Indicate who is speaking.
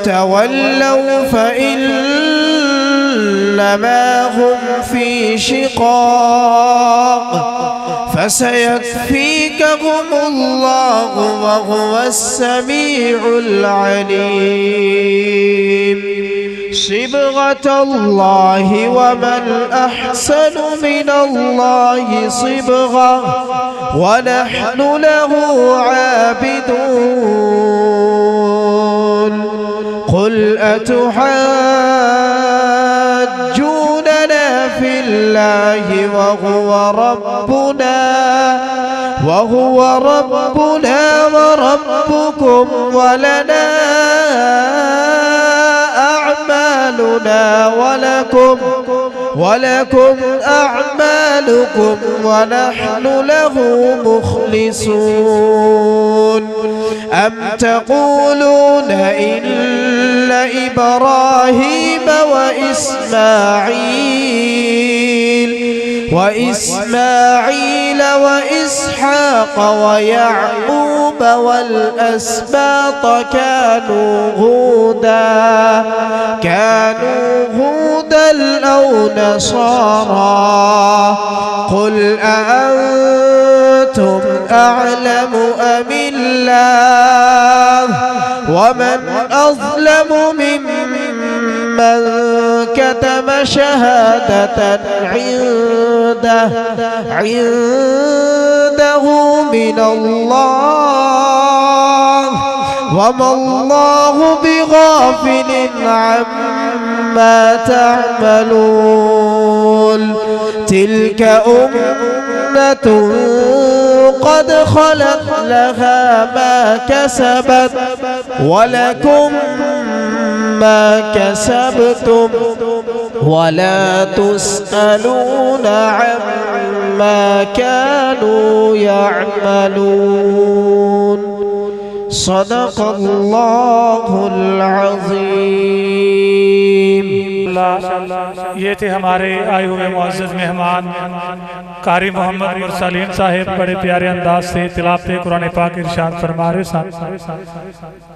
Speaker 1: تولوا فإنما هم في شقاق فسيكفيكهم الله وهو السميع العليم صبغة الله ومن أحسن من الله صبغة ونحن له عابدون قل أتحاجوننا في الله وهو ربنا وربكم ولكم أعمالكم ونحن له مخلصون أم تقولون إن إبراهيم وإسماعيل وإسحاق ويعقوب والأسباط كانوا هودا أو نصارى قل أأنتم أعلم أم الله ومن أظلم ممن كتم شهادة عنده من الله وما الله بغافل عما تعملون تلك أمة قد خلت لها ما كسبت ولكم ما كسبتم ولا تسألون عما كانوا يعملون صدق الله العظيم।
Speaker 2: ये थे हमारे आए हुए मुअज़्ज़ज़ मेहमान कारी मोहम्मद मुरसलीन साहिब बड़े प्यारे अंदाज से तिलावत कुरान पाक इरशाद फरमा रहे।